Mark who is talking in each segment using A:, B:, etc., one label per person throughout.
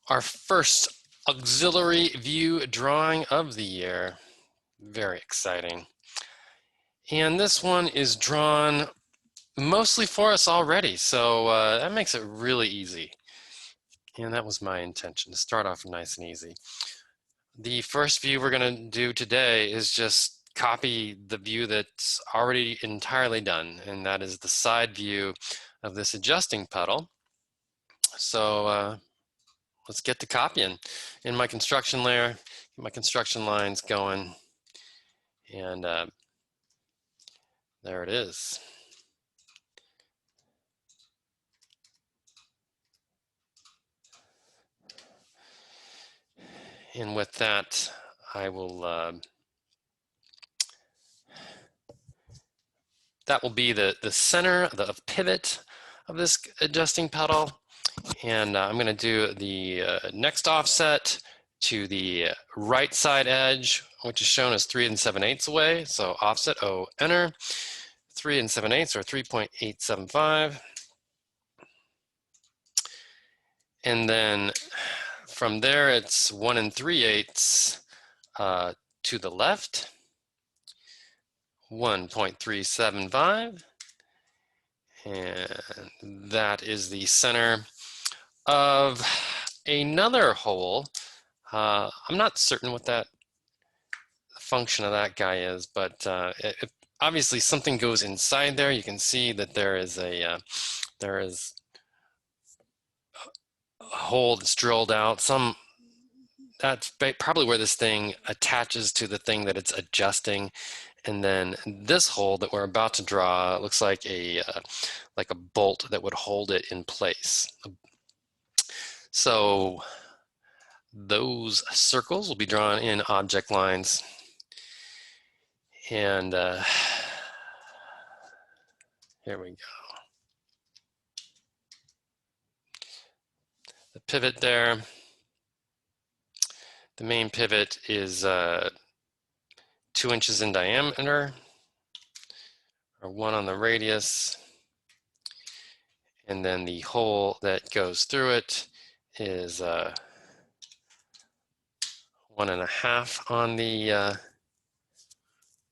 A: our first auxiliary view drawing of the year. Very exciting. And this one is drawn mostly for us already, so that makes it really easy. And that was my intention, to start off nice and easy. The first view we're going to do today is just copy the view that's already entirely done, and that is the side view of this adjusting pedal. So let's get to copying. In my construction layer, get my construction lines going, and there it is. And with that, I will, that will be the center, the pivot of this adjusting pedal. And I'm going to do the next offset to the right side edge, which is shown as 3 7/8 away. So offset O, enter, 3 7/8 or 3.875. And then from there, it's 1 3/8 to the left, 1.375. And that is the center of another hole. I'm not certain what that function of that guy is, but if obviously something goes inside there, you can see that there is a hole that's drilled out. That's probably where this thing attaches to the thing that it's adjusting. And then this hole that we're about to draw looks like a bolt that would hold it in place. So those circles will be drawn in object lines. And here we go. The pivot there. The main pivot is 2 inches in diameter, or 1 on the radius. And then the hole that goes through it is 1.5 on the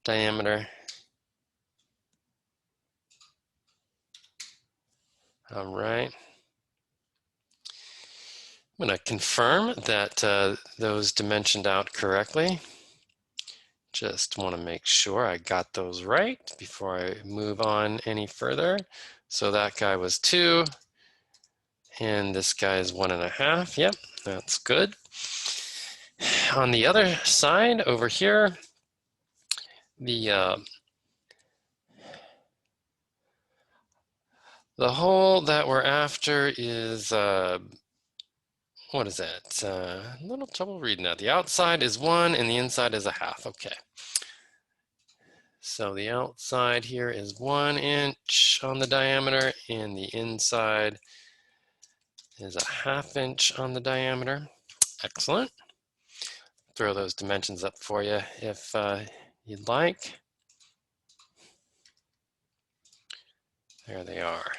A: diameter. All right. I'm going to confirm that those dimensioned out correctly. Just want to make sure I got those right before I move on any further. So that guy was 2, and this guy is 1.5. Yep, that's good. On the other side over here, the hole that we're after is what is that? A little trouble reading that. The outside is 1 and the inside is 1/2. Okay. So the outside here is 1 inch on the diameter, and the inside is 1/2 inch on the diameter. Excellent. Throw those dimensions up for you if you'd like. There they are.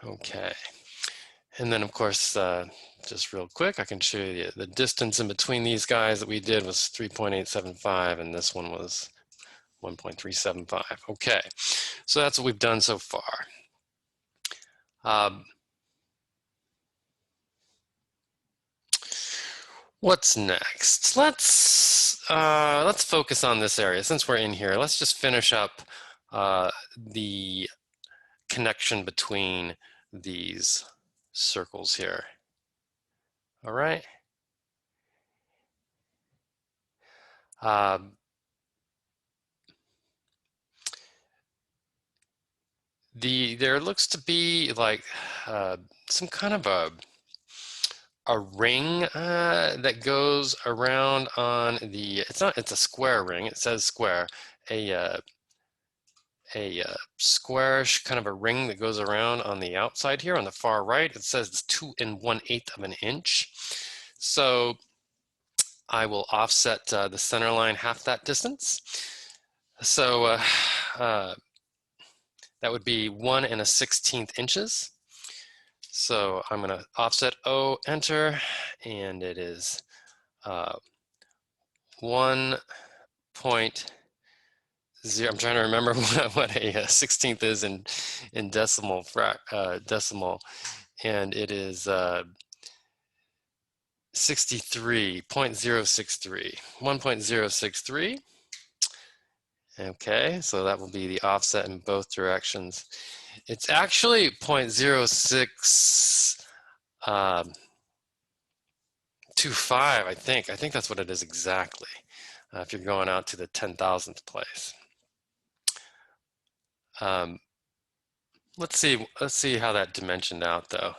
A: Okay. And then, of course, just real quick, I can show you the distance in between these guys that we did was 3.875, and this one was 1.375. Okay, so that's what we've done so far. What's next? Let's focus on this area. Since we're in here, let's just finish up the connection between these circles here. All right. There looks to be like some kind of a ring that goes around on the, it's a square ring. It says square, a squarish kind of a ring that goes around on the outside here on the far right. It says it's 2 1/8 of an inch. So I will offset the center line half that distance. So that would be 1 1/16 inches. So I'm going to offset O, enter, and it is 1.0. I'm trying to remember what a 16th is in decimal, and it is 63.063, 1.063. Okay, so that will be the offset in both directions. It's actually 0.06 25, I think. I think that's what it is exactly. If you're going out to the 10,000th place. Let's see how that dimensioned out though.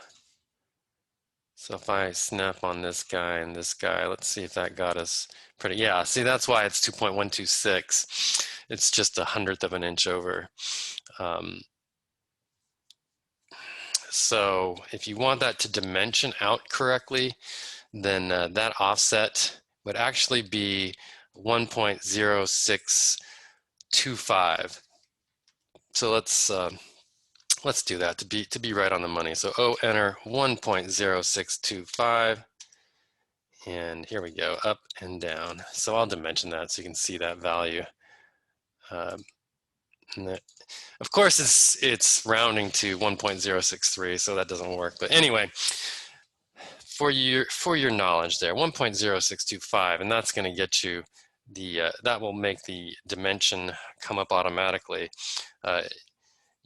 A: So if I snap on this guy and this guy, let's see if that got us pretty, yeah, see that's why it's 2.126. It's just 1/100 of an inch over. So if you want that to dimension out correctly, then that offset would actually be 1.0625. So let's do that to be right on the money. So O, enter 1.0625, and here we go, up and down. So I'll dimension that so you can see that value. Of course, it's rounding to 1.063, so that doesn't work. But anyway, for your knowledge there, 1.0625, and that's going to get you that will make the dimension come up automatically.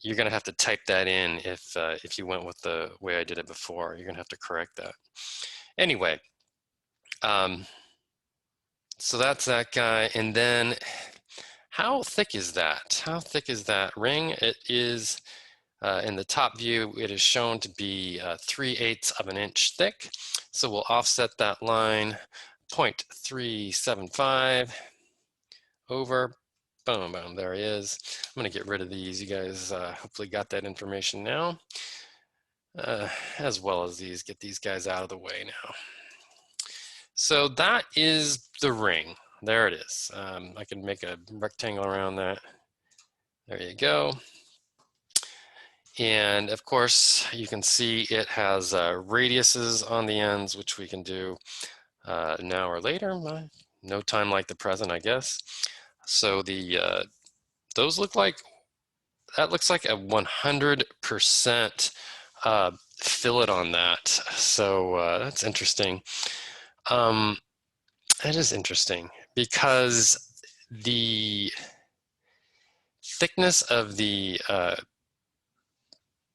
A: You're going to have to type that in if you went with the way I did it before. You're going to have to correct that. Anyway, so that's that guy. And then how thick is that? How thick is that ring? It is, in the top view, it is shown to be 3/8 of an inch thick. So we'll offset that line 0.375 over. Boom, boom, there he is. I'm going to get rid of these. You guys hopefully got that information now, as well as these. Get these guys out of the way now. So that is the ring. There it is. I can make a rectangle around that. There you go. And of course, you can see it has radiuses on the ends, which we can do now or later. No time like the present, I guess. So those look like, that looks like a 100% fillet on that. So that's interesting. That is interesting because the thickness of the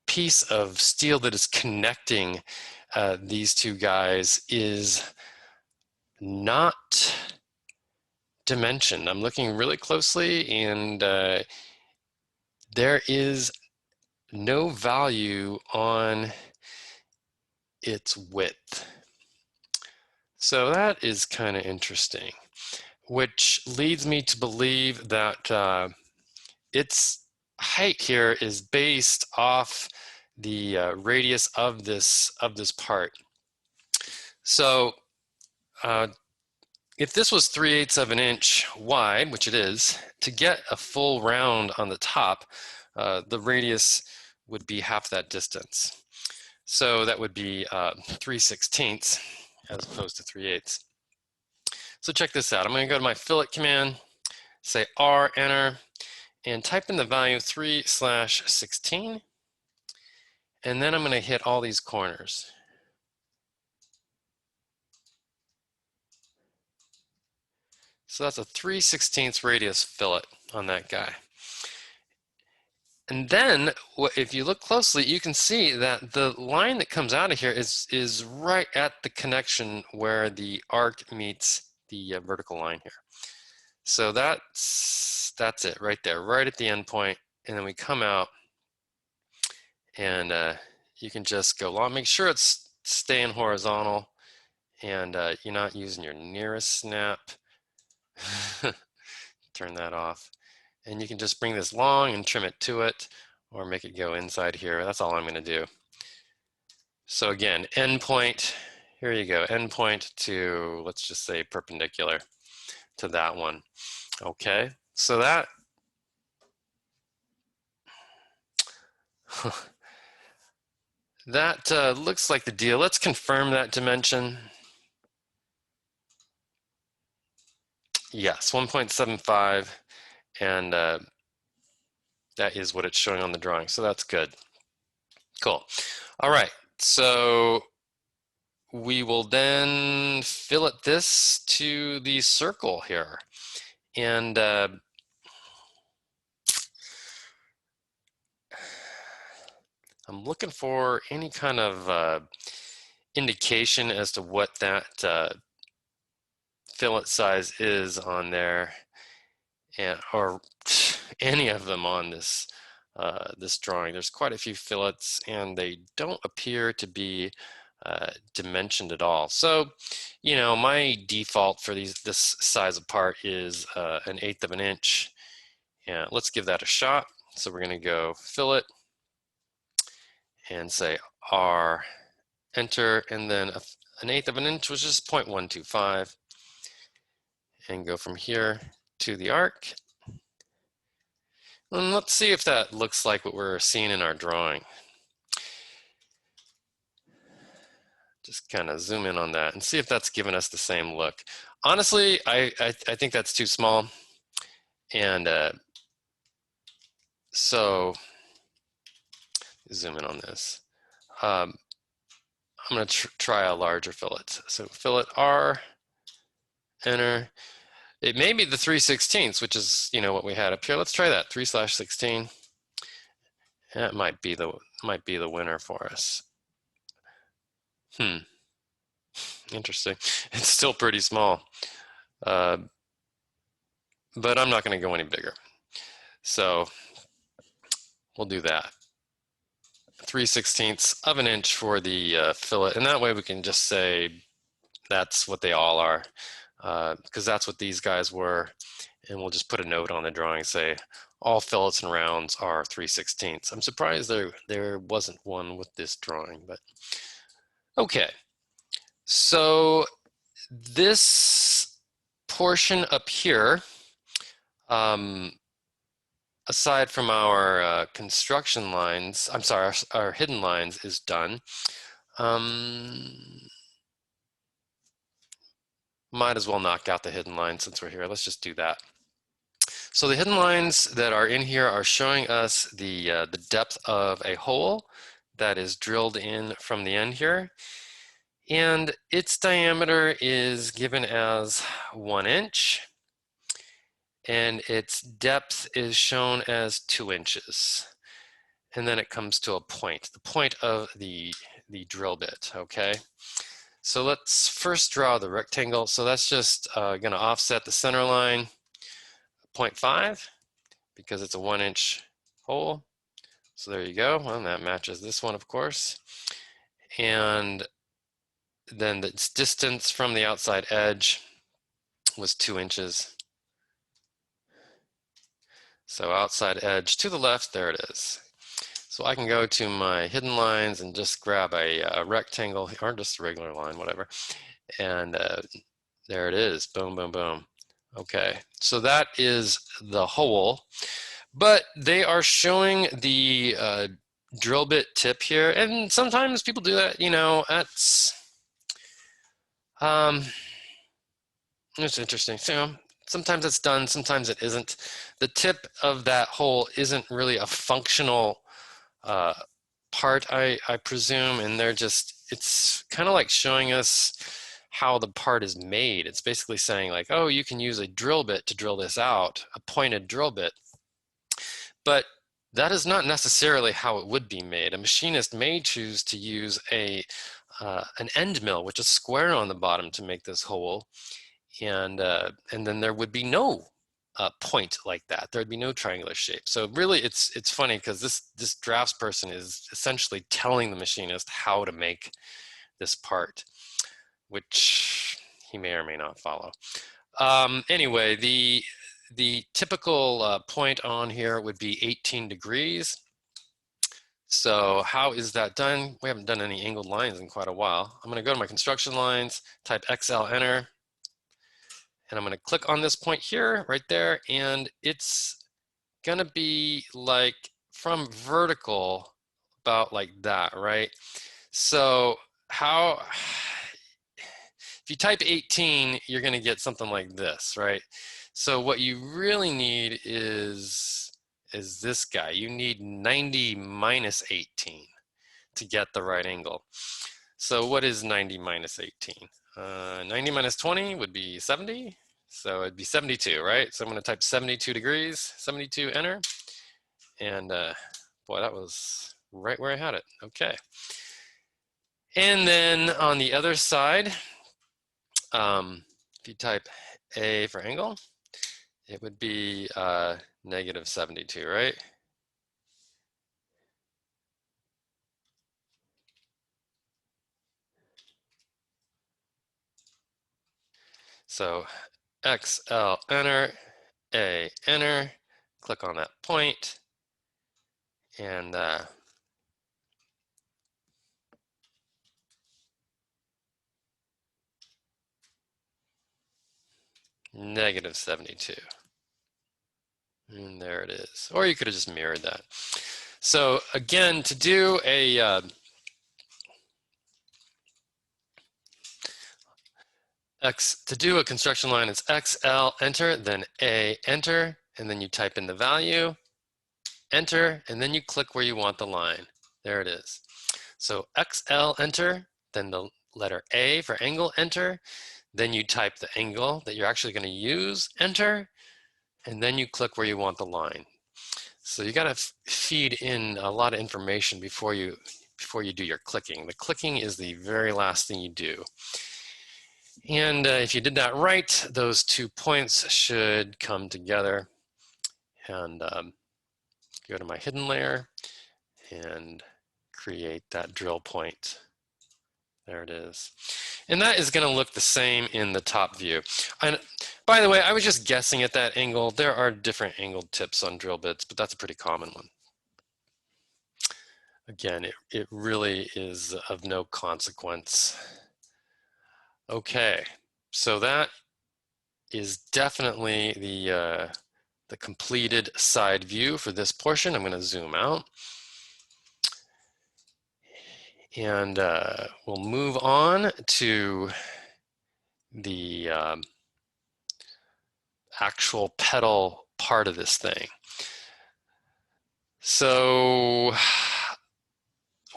A: piece of steel that is connecting these two guys is not dimensioned. I'm looking really closely, and there is no value on its width. So that is kind of interesting, which leads me to believe that its height here is based off the radius of this part. So if this was 3/8 of an inch wide, which it is, to get a full round on the top, the radius would be half that distance. So that would be 3/16 as opposed to 3/8. So check this out. I'm going to go to my fillet command, say R, enter, and type in the value 3/16. And then I'm going to hit all these corners. So that's a 3/16 radius fillet on that guy. And then if you look closely, you can see that the line that comes out of here is right at the connection where the arc meets the vertical line here. So that's it right there, right at the end point. And then we come out, and you can just go long. Make sure it's staying horizontal, and you're not using your nearest snap. Turn that off. And you can just bring this long and trim it to it, or make it go inside here. That's all I'm going to do. So again, end point, here you go, end point to, let's just say, perpendicular to that one. Okay, so that That looks like the deal. Let's confirm that dimension. Yes, 1.75, and that is what it's showing on the drawing, so that's good. Cool. All right, so we will then fillet this to the circle here. And I'm looking for any kind of indication as to what that fillet size is on there, and or any of them on this this drawing. There's quite a few fillets, and they don't appear to be dimensioned at all. So, you know, my default for this size of part is 1/8 of an inch. And let's give that a shot. So we're going to go fillet and say R, enter, and then 1/8 of an inch, which is 0.125, and go from here to the arc. And let's see if that looks like what we're seeing in our drawing. Just kind of zoom in on that and see if that's giving us the same look. Honestly, I think that's too small. And so zoom in on this. I'm going to try a larger fillet. So fillet R, enter. It may be the 3/16, which is, you know, what we had up here. Let's try that, 3/16. That might be the winner for us. Interesting. It's still pretty small, but I'm not going to go any bigger. So we'll do that. 3/16 of an inch for the fillet, and that way we can just say that's what they all are, because that's what these guys were, and we'll just put a note on the drawing, say all fillets and rounds are 3/16. I'm surprised there wasn't one with this drawing, but okay. So this portion up here, aside from our construction lines, I'm sorry, our hidden lines is done. Might as well knock out the hidden lines since we're here. Let's just do that. So the hidden lines that are in here are showing us the depth of a hole that is drilled in from the end here. And its diameter is given as 1 inch. And its depth is shown as 2 inches. And then it comes to a point, the point of the drill bit, okay? So let's first draw the rectangle. So that's just going to offset the center line 0.5 because it's a 1 inch hole. So there you go. Well, that matches this one, of course. And then the distance from the outside edge was 2 inches. So outside edge to the left, there it is. So I can go to my hidden lines and just grab a rectangle, or just a regular line, whatever. And there it is, boom, boom, boom. Okay, so that is the hole. But they are showing the drill bit tip here, and sometimes people do that, you know, it's interesting. So sometimes it's done, sometimes it isn't. The tip of that hole isn't really a functional part, I presume, and it's kind of like showing us how the part is made. It's basically saying like, oh, you can use a drill bit to drill this out, a pointed drill bit. But that is not necessarily how it would be made. A machinist may choose to use an end mill, which is square on the bottom, to make this hole, and then there would be no point like that. There'd be no triangular shape. So really, it's funny because this drafts person is essentially telling the machinist how to make this part, which he may or may not follow. Anyway, the typical point on here would be 18 degrees. So how is that done? We haven't done any angled lines in quite a while. I'm going to go to my construction lines, type XL, enter, and I'm going to click on this point here, right there, and it's going to be like from vertical about like that, right? So if you type 18, you're going to get something like this, right? So what you really need is this guy. You need 90 minus 18 to get the right angle. So what is 90 minus 18? 90 minus 20 would be 70. So it'd be 72, right? So I'm going to type 72 degrees, 72, enter. And boy, that was right where I had it. Okay. And then on the other side, if you type A for angle, it would be negative 72, right? So XL, enter, A, enter, click on that point, and negative 72. And there it is. Or you could have just mirrored that. So again, to do a construction line, it's XL, enter, then A, enter, and then you type in the value, enter, and then you click where you want the line. There it is. So XL, enter, then the letter A for angle, enter, then you type the angle that you're actually going to use, enter, and then you click where you want the line. So you got to feed in a lot of information before you do your clicking. The clicking is the very last thing you do. And if you did that right, those 2 points should come together. And go to my hidden layer and create that drill point. There it is. And that is going to look the same in the top view. And by the way, I was just guessing at that angle. There are different angled tips on drill bits, but that's a pretty common one. Again, it really is of no consequence. Okay, so that is definitely the completed side view for this portion. I'm going to zoom out. And we'll move on to the actual pedal part of this thing. So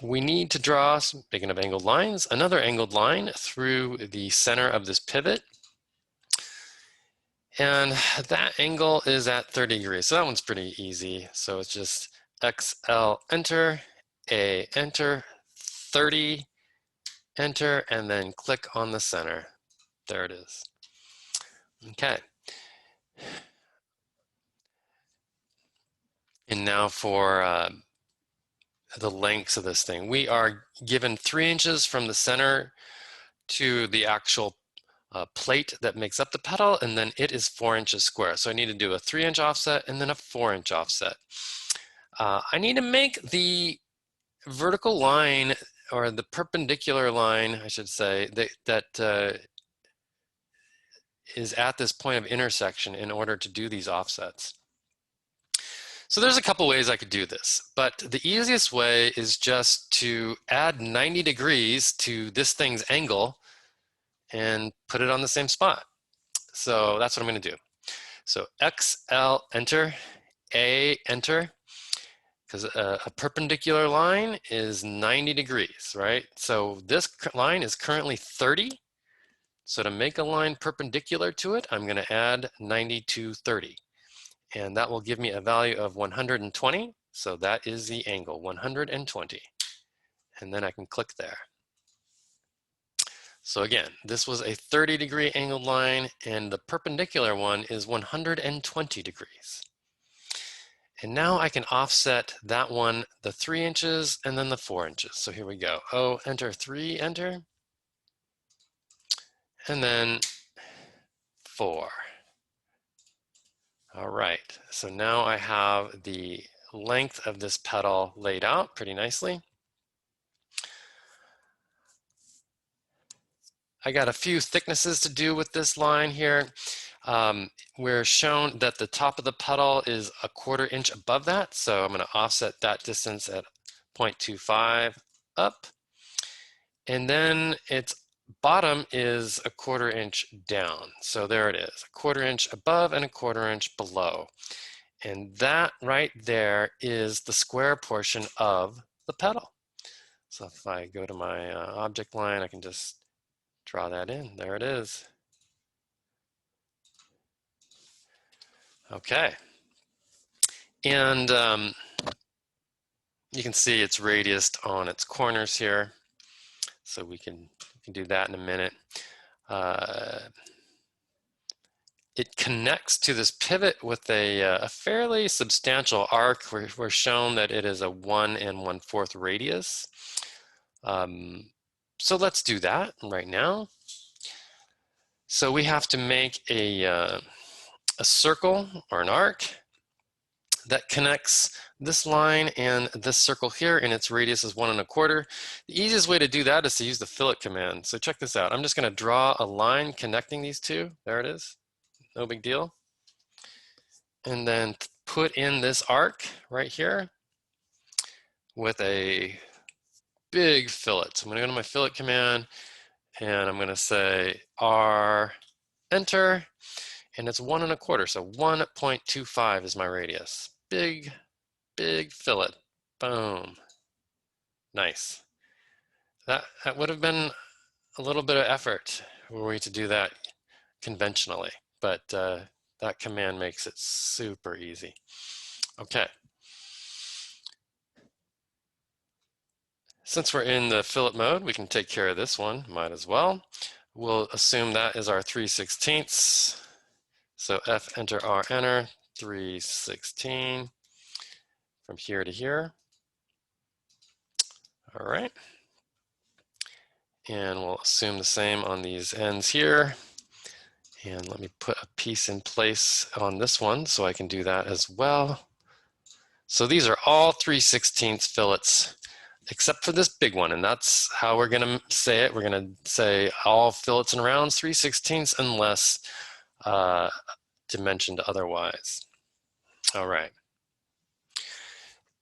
A: we need to draw, speaking of angled lines, another angled line through the center of this pivot. And that angle is at 30 degrees. So that one's pretty easy. So it's just XL, enter, A, enter, 30, enter, and then click on the center. There it is. Okay. And now for the lengths of this thing. We are given 3 inches from the center to the actual plate that makes up the pedal, and then it is 4 inches square. So I need to do a 3-inch offset and then a 4-inch offset. I need to make the vertical line, or the perpendicular line, I should say, that is at this point of intersection in order to do these offsets. So there's a couple ways I could do this, but the easiest way is just to add 90 degrees to this thing's angle and put it on the same spot. So that's what I'm going to do. So XL, enter, A, enter, because a perpendicular line is 90 degrees, right? So this line is currently 30. So to make a line perpendicular to it, I'm going to add 90 to 30. And that will give me a value of 120. So that is the angle, 120. And then I can click there. So again, this was a 30-degree angled line, and the perpendicular one is 120 degrees. And now I can offset that one, the 3 inches, and then the 4 inches. So here we go. O, enter, 3, enter. And then 4. All right, so now I have the length of this pedal laid out pretty nicely. I got a few thicknesses to do with this line here. We're shown that the top of the pedal is a 1/4 inch above that, so I'm going to offset that distance at 0.25 up, and then its bottom is a 1/4 inch down. So there it is, a 1/4 inch above and a 1/4 inch below. And that right there is the square portion of the petal. So if I go to my object line, I can just draw that in. There it is. Okay. And you can see it's radiused on its corners here. So we can do that in a minute. It connects to this pivot with a fairly substantial arc. We're shown that it is a 1 1/4 radius. So let's do that right now. So we have to make a circle or an arc that connects this line and this circle here, and its radius is 1 1/4. The easiest way to do that is to use the fillet command. So check this out. I'm just going to draw a line connecting these two. There it is. No big deal. And then put in this arc right here with a big fillet. So I'm going to go to my fillet command, and I'm going to say R, enter, and it's 1 1/4. So 1.25 is my radius. Big fillet. Boom. Nice. That would have been a little bit of effort were we to do that conventionally, but that command makes it super easy. Okay. Since we're in the fillet mode, we can take care of this one, might as well. We'll assume that is our 3/16. So F, enter, R, enter, 3/16 from here to here. All right. And we'll assume the same on these ends here. And let me put a piece in place on this one so I can do that as well. So these are all 3/16 fillets, except for this big one, and that's how we're going to say it. We're going to say all fillets and rounds 3/16 unless dimensioned otherwise. All right.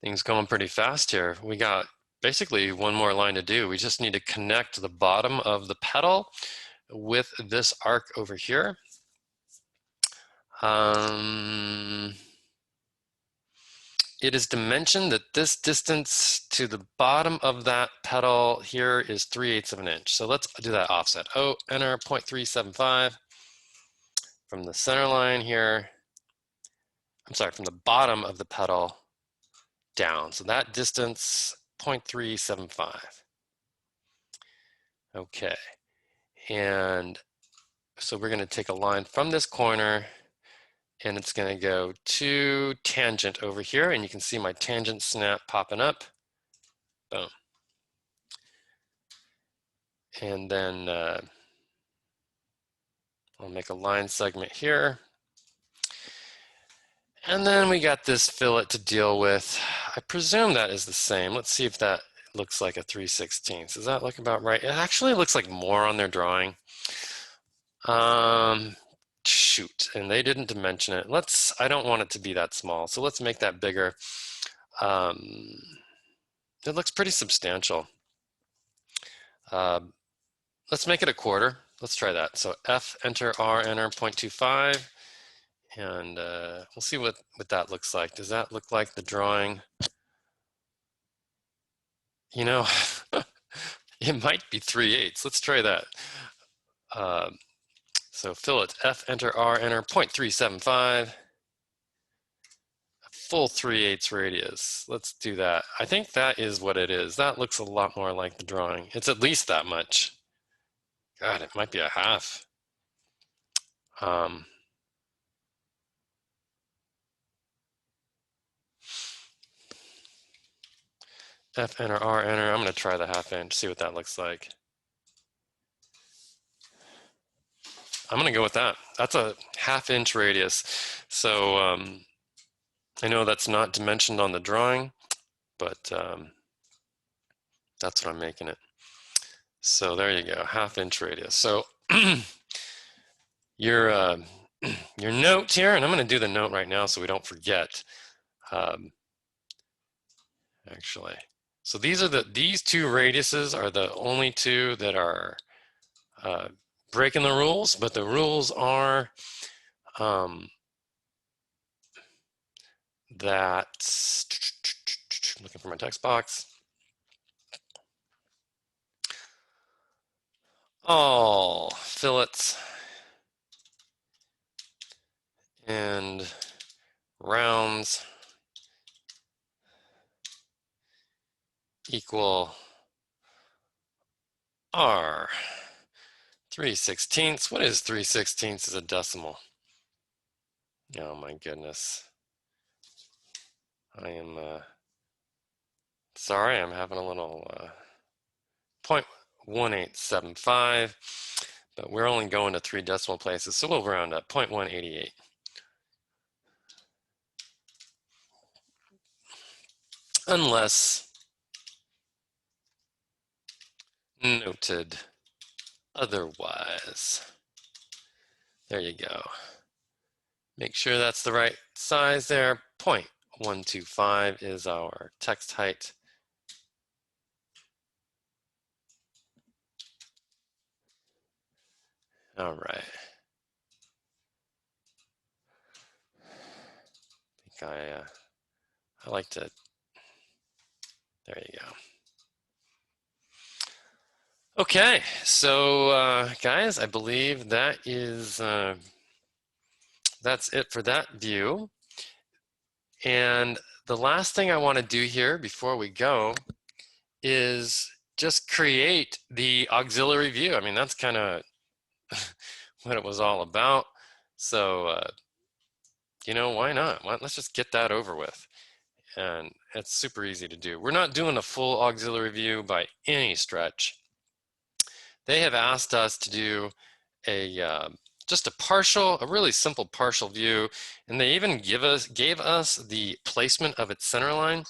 A: Things going pretty fast here. We got basically one more line to do. We just need to connect the bottom of the petal with this arc over here. It is dimensioned that this distance to the bottom of that petal here is 3/8 of an inch. So let's do that offset. Oh, enter 0.375 from the center line here. I'm sorry, from the bottom of the petal down. So that distance, 0.375. Okay. And so we're going to take a line from this corner, and it's going to go to tangent over here, and you can see my tangent snap popping up. Boom. And then I'll make a line segment here. And then we got this fillet to deal with. I presume that is the same. Let's see if that looks like a 3/16. Does that look about right? It actually looks like more on their drawing. Shoot, and they didn't dimension it. I don't want it to be that small, so let's make that bigger. It looks pretty substantial. Let's make it a 1/4. Let's try that. So F, enter, R, enter, 0.25. And we'll see what that looks like. Does that look like the drawing? You know, it might be 3/8. Let's try that. So fillet, F, enter, R, enter, 0.375. A full 3/8 radius. Let's do that. I think that is what it is. That looks a lot more like the drawing. It's at least that much. God, it might be a half. F, enter, R, enter. I'm going to try the 1/2 inch, see what that looks like. I'm going to go with that. That's a 1/2 inch radius. So I know that's not dimensioned on the drawing, but that's what I'm making it. So there you go, 1/2 inch radius. So your note here, and I'm going to do the note right now so we don't forget. Actually, So these two radiuses are the only two that are breaking the rules, but the rules are that, I'm looking for my text box. All fillets and rounds equal R. 3/16. What is 3/16 as a decimal? Oh my goodness. I am sorry, I'm having a little 0.1875, but we're only going to 3 decimal places, so we'll round up 0.188. Unless noted otherwise. There you go. Make sure that's the right size there. 0.125 is our text height. All right. I like to, there you go. Okay, so guys, I believe that is, that's it for that view. And the last thing I want to do here before we go is just create the auxiliary view. I mean, that's kind of what it was all about. So, you know, why not? Let's just get that over with. And it's super easy to do. We're not doing a full auxiliary view by any stretch. They have asked us to do a just a really simple partial view, and they even gave us the placement of its center line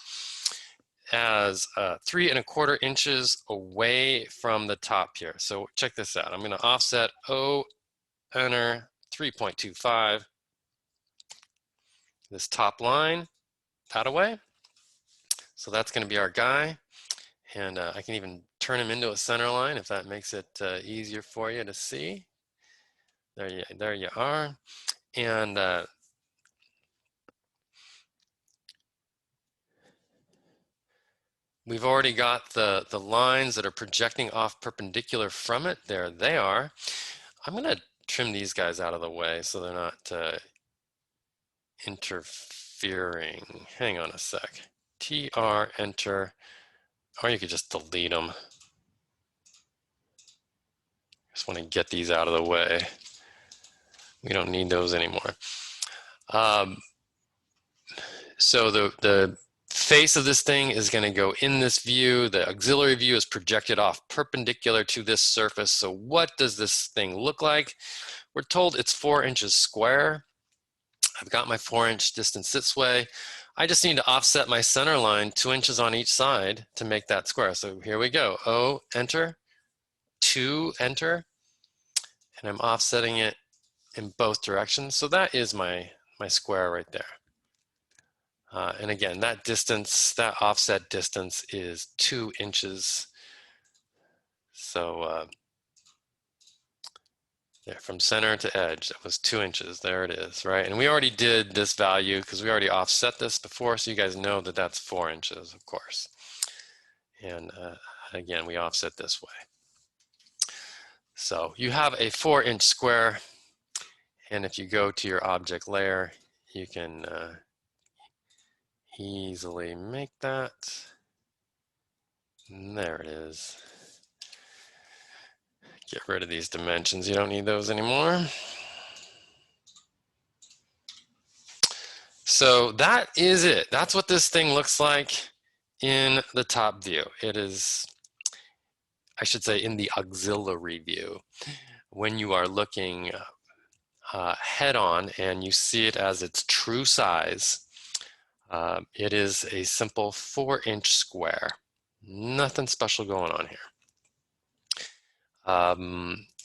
A: as 3¼ inches away from the top here. So check this out. I'm going to offset O, enter 3.25, this top line that away. So that's going to be our guy, and I can even turn him into a center line if that makes it easier for you to see. There you are. And we've already got the lines that are projecting off perpendicular from it. There they are. I'm going to trim these guys out of the way so they're not interfering. Hang on a sec. TR, enter, or you could just delete them. Just want to get these out of the way. We don't need those anymore. So the face of this thing is going to go in this view. The auxiliary view is projected off perpendicular to this surface. So what does this thing look like? We're told it's 4 inches square. I've got my 4-inch distance this way. I just need to offset my center line 2 inches on each side to make that square. So here we go. O, enter, 2, enter, and I'm offsetting it in both directions. So that is my square right there. And again, that distance, that offset distance is 2 inches. So yeah, from center to edge, that was 2 inches. There it is, right? And we already did this value because we already offset this before, so you guys know that that's 4 inches, of course. And again, we offset this way. So you have a 4-inch square, and if you go to your object layer, you can easily make that. And there it is. Get rid of these dimensions. You don't need those anymore. So that is it. That's what this thing looks like in the top view. It is, I should say, in the auxiliary view. When you are looking head on and you see it as its true size, it is a simple 4-inch square. Nothing special going on here.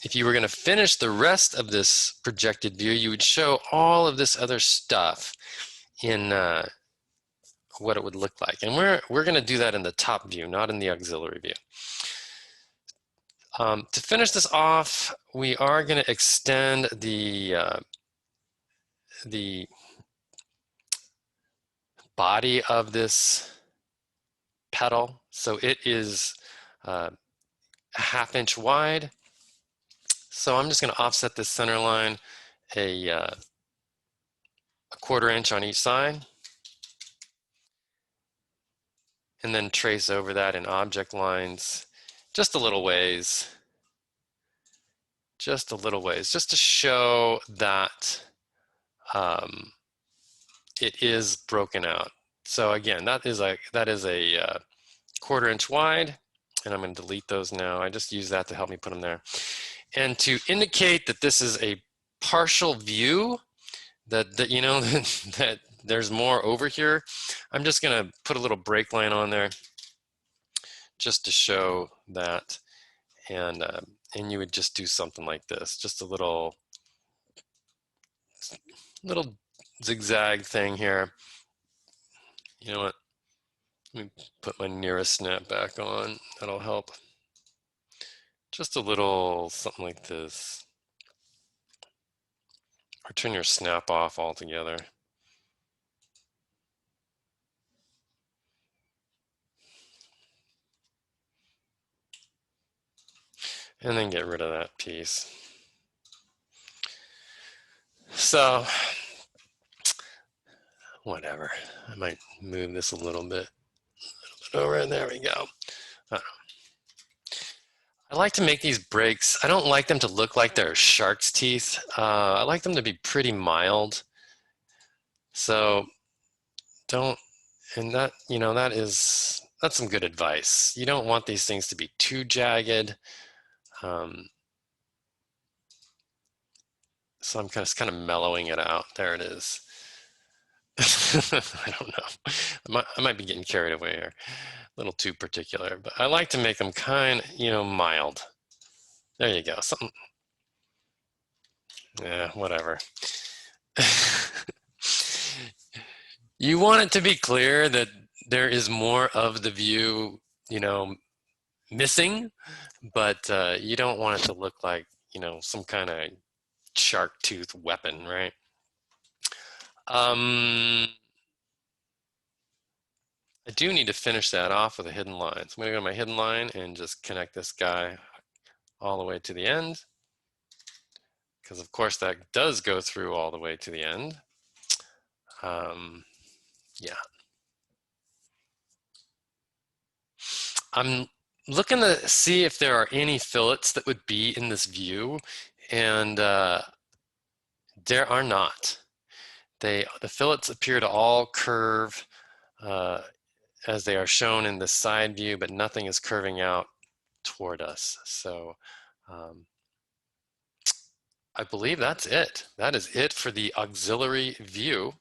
A: If you were going to finish the rest of this projected view, you would show all of this other stuff in what it would look like. And we're going to do that in the top view, not in the auxiliary view. To finish this off, we are going to extend the body of this pedal. So it is a ½ inch wide. So I'm just going to offset this center line a ¼ inch on each side, and then trace over that in object lines just a little ways, just to show that it is broken out. So again, that is a ¼ inch wide, and I'm going to delete those now. I just use that to help me put them there. And to indicate that this is a partial view, that you know that there's more over here, I'm just going to put a little break line on there just to show that. And you would just do something like this, just a little zigzag thing here. You know what? Let me put my nearest snap back on. That'll help. Just a little something like this. Or turn your snap off altogether. And then get rid of that piece. So, whatever. I might move this a little bit over, and there we go. I like to make these breaks. I don't like them to look like they're shark's teeth. I like them to be pretty mild. So don't, and that, you know, that's some good advice. You don't want these things to be too jagged. So I'm kind of mellowing it out. There it is. I don't know. I might be getting carried away here. A little too particular, but I like to make them kind, you know, mild. There you go. Something. Yeah, whatever. You want it to be clear that there is more of the view, you know, missing, but you don't want it to look like, you know, some kind of shark tooth weapon, right? I do need to finish that off with a hidden line. So I'm going to go to my hidden line and just connect this guy all the way to the end, because of course that does go through all the way to the end. Yeah. I'm looking to see if there are any fillets that would be in this view, and there are not. The fillets appear to all curve as they are shown in the side view, but nothing is curving out toward us. So I believe that's it. That is it for the auxiliary view.